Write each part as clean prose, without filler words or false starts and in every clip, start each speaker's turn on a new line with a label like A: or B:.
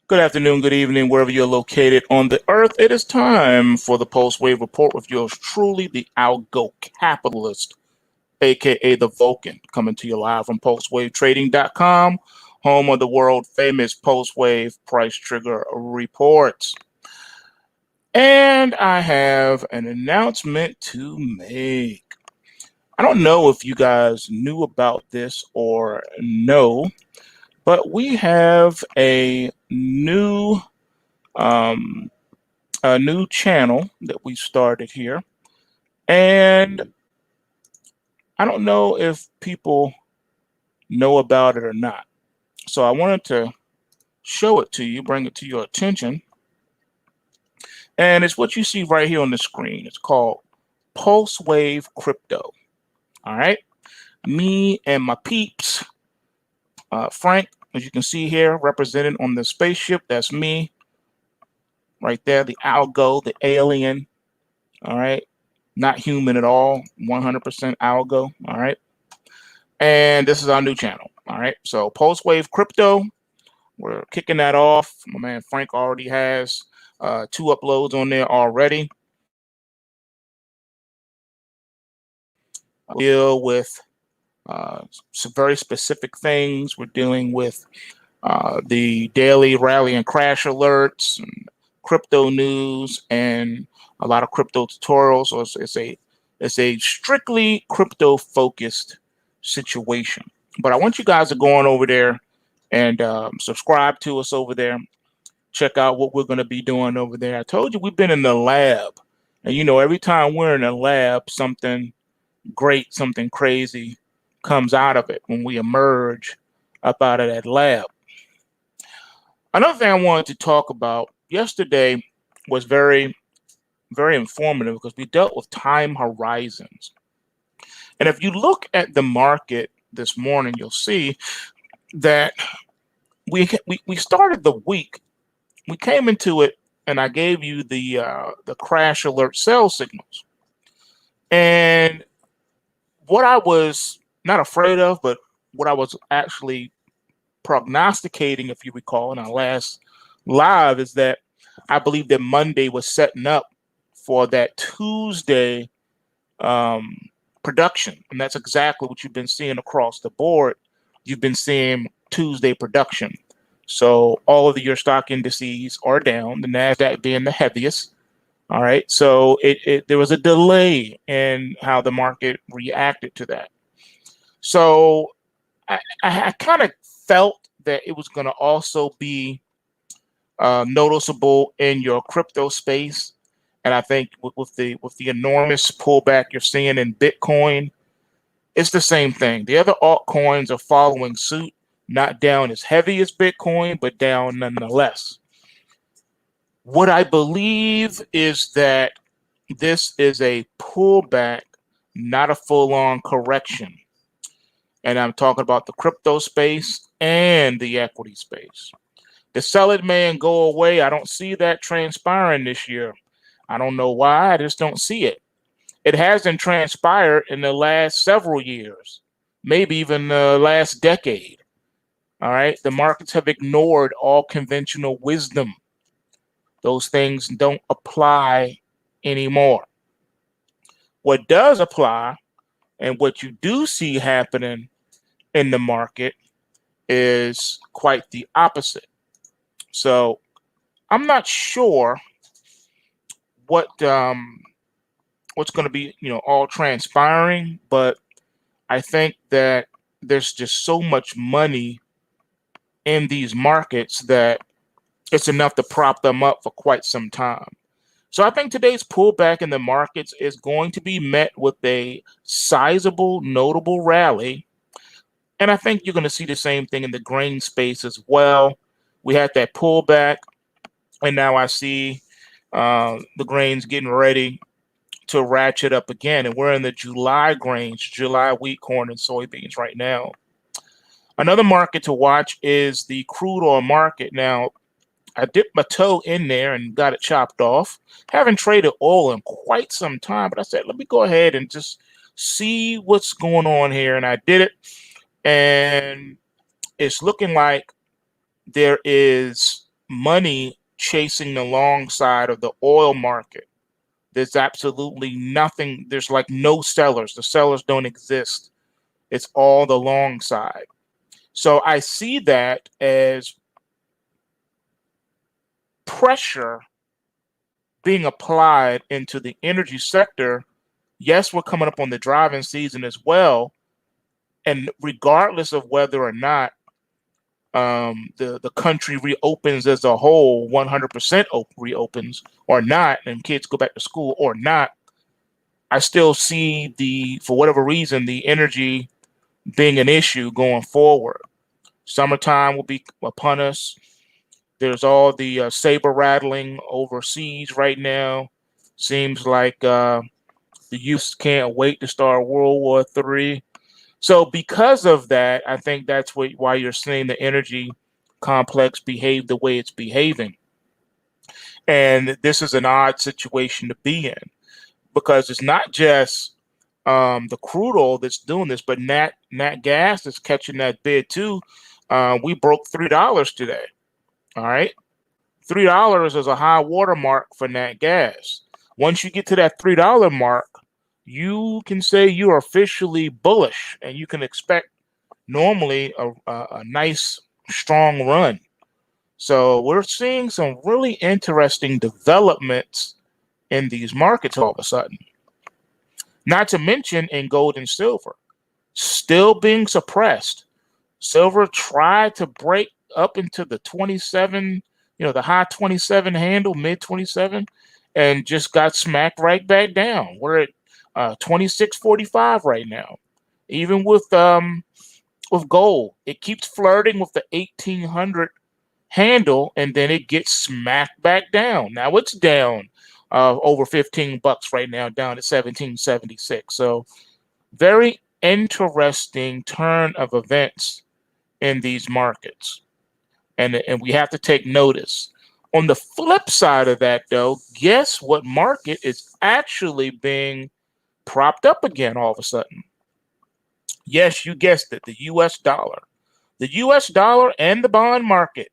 A: Good afternoon, good evening, wherever you're located on the earth. It is time for the PulseWave Report with yours truly, the Algo Capitalist, aka the Vulcan, coming to you live from PulseWaveTrading.com, home of the world famous PulseWave Price Trigger Reports. And I have an announcement to make. I don't know if you guys knew about this or no, but we have um, a new channel that we started here, and I don't know if people know about it or not. So I wanted to show it to you, bring it to your attention, and it's what you see right here on the screen. It's called PulseWave Crypto. All right, me and my peeps, Frank, as you can see here, represented on the spaceship. That's me, right there, the algo, the alien. All right, not human at all, 100% algo. All right. And this is our new channel. All right. So PulseWave Crypto, we're kicking that off. My man Frank already has 2 uploads on there already. Deal with some very specific things. We're dealing with the daily rally and crash alerts, and crypto news, and a lot of crypto tutorials. So it's a strictly crypto focused situation. But I want you guys to go on over there and subscribe to us over there. Check out what we're going to be doing over there. I told you we've been in the lab, and you know, every time we're in a lab, something great, something crazy comes out of it when we emerge up out of that lab. Another thing I wanted to talk about yesterday was very, very informative because we dealt with time horizons. And if you look at the market this morning, you'll see that we started the week. We came into it, and I gave you the crash alert sell signals. And what I was not afraid of, but what I was actually prognosticating, if you recall, in our last live, is that I believe that Monday was setting up for that Tuesday um, production. And that's exactly what you've been seeing across the board. You've been seeing Tuesday production. So all of your stock indices are down, the NASDAQ being the heaviest. All right. So there was a delay in how the market reacted to that. So I kind of felt that it was going to also be noticeable in your crypto space. And I think with the enormous pullback you're seeing in Bitcoin, it's the same thing. The other altcoins are following suit, not down as heavy as Bitcoin, but down nonetheless. What I believe is that this is a pullback, not a full-on correction. And I'm talking about the crypto space and the equity space. The sell it may and go away. I don't see that transpiring this year. I don't know why. I just don't see it. It hasn't transpired in the last several years, maybe even the last decade. All right. The markets have ignored all conventional wisdom. Those things don't apply anymore. What does apply and what you do see happening in the market is quite the opposite. So I'm not sure what what's going to be, all transpiring, but I think that there's just so much money in these markets that it's enough to prop them up for quite some time. So I think today's pullback in the markets is going to be met with a sizable, notable rally. And I think you're going to see the same thing in the grain space as well. We had that pullback, and now I see the grains getting ready to ratchet up again. And we're in the July grains, July wheat, corn, and soybeans right now. Another market to watch is the crude oil market. Now, I dipped my toe in there and got it chopped off. Haven't traded oil in quite some time, but I said, let me go ahead and just see what's going on here. And I did it. And it's looking like there is money chasing the long side of the oil market. There's absolutely nothing. There's like no sellers. The sellers don't exist. It's all the long side. So I see that as pressure being applied into the energy sector. Yes, we're coming up on the driving season as well. And regardless of whether or not the country reopens as a whole, 100% reopens or not, and kids go back to school or not, I still see for whatever reason, the energy being an issue going forward. Summertime will be upon us. There's all the saber rattling overseas right now. Seems like the youth can't wait to start World War III. So because of that, I think that's why you're seeing the energy complex behave the way it's behaving. And this is an odd situation to be in because it's not just the crude oil that's doing this, but nat gas is catching that bid too. We broke $3 today. All right. $3 is a high water mark for nat gas. Once you get to that $3 mark, you can say you are officially bullish and you can expect normally a nice strong run. So we're seeing some really interesting developments in these markets all of a sudden. Not to mention in gold and silver, still being suppressed. Silver tried to break up into the 27, the high 27 handle, mid 27, and just got smacked right back down. We're at 26.45 right now. Even with gold, it keeps flirting with the 1800 handle, and then it gets smacked back down. Now it's down over $15 right now, down at 1776. So very interesting turn of events in these markets, and we have to take notice. On the flip side of that, though, guess what market is actually being propped up again all of a sudden? Yes, you guessed it, the US dollar. The US dollar and the bond market.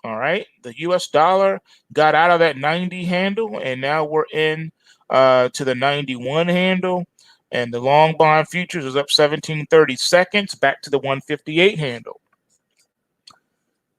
A: All right. The US dollar got out of that 90 handle and now we're in to the 91 handle. And the long bond futures is up 17.30 seconds back to the 158 handle.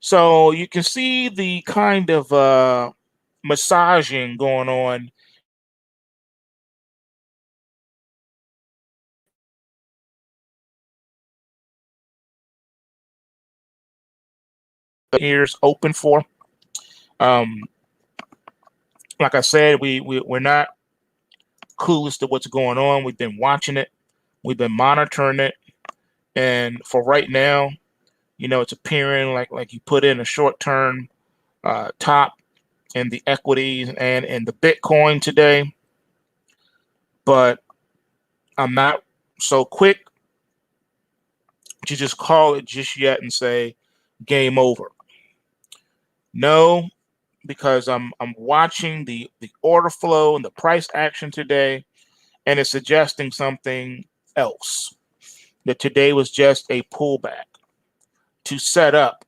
A: So you can see the kind of massaging going on. The ears open for. Um, like I said, we're not clueless to what's going on. We've been watching it. We've been monitoring it. And for right now, it's appearing like you put in a short-term top in the equities and in the Bitcoin today. But I'm not so quick to just call it just yet and say game over. No, because I'm watching the order flow and the price action today, and it's suggesting something else. That today was just a pullback to set up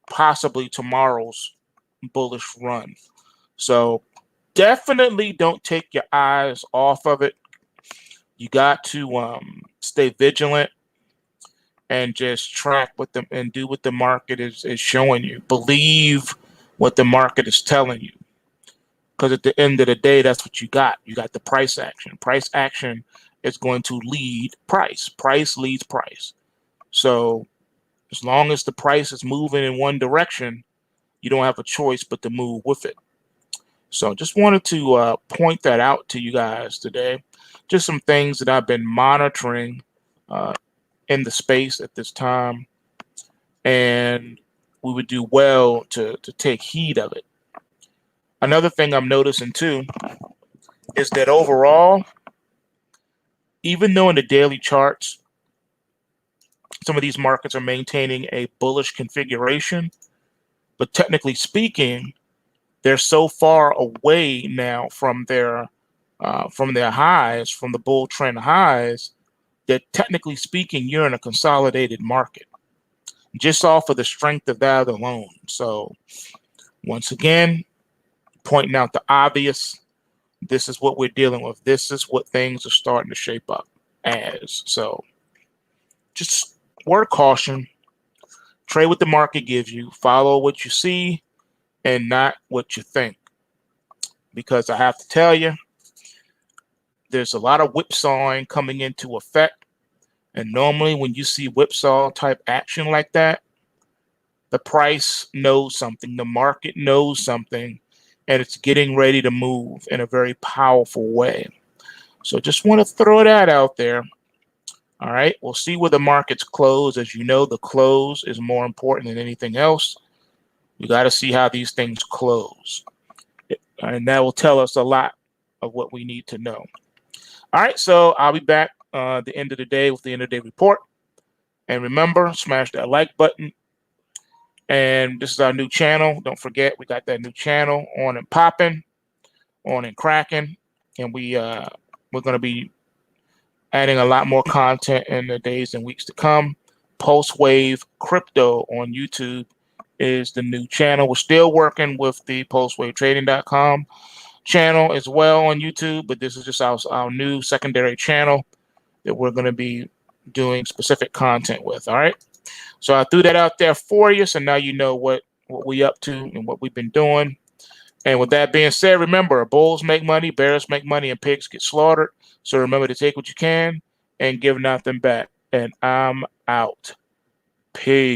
A: possibly tomorrow's bullish run. So definitely don't take your eyes off of it. You got to stay vigilant and just track what them and do what the market is showing you. Believe what the market is telling you. Because at the end of the day, that's what you got. You got the price action. Price action is going to lead price. Price leads price. So as long as the price is moving in one direction, you don't have a choice but to move with it. So just wanted to point that out to you guys today. Just some things that I've been monitoring in the space at this time. And we would do well to take heed of it. Another thing I'm noticing too is that overall, even though in the daily charts, some of these markets are maintaining a bullish configuration, but technically speaking, they're so far away now from their highs, from the bull trend highs, that technically speaking, you're in a consolidated market just off of the strength of that alone. So Once again, pointing out the obvious. This is what we're dealing with. This is what things are starting to shape up as. So just word of caution. Trade what the market gives you. Follow what you see and not what you think. Because I have to tell you, there's a lot of whipsawing coming into effect. And normally when you see whipsaw type action like that, the price knows something, the market knows something, and it's getting ready to move in a very powerful way. So just want to throw that out there. All right, we'll see where the markets close. As you know, the close is more important than anything else. We got to see how these things close. And that will tell us a lot of what we need to know. All right, so I'll be back at the end of the day with the end of the day report. And remember, smash that like button. And this is our new channel. Don't forget, we got that new channel on and popping, on and cracking. And we're going to be adding a lot more content in the days and weeks to come. PulseWave Crypto on YouTube is the new channel. We're still working with the PulseWaveTrading.com channel as well on YouTube, but this is just our new secondary channel that we're going to be doing specific content with. All right. So I threw that out there for you. So now you know what we up to and what we've been doing. And with that being said, remember, bulls make money, bears make money, and pigs get slaughtered. So remember to take what you can and give nothing back. And I'm out. Peace.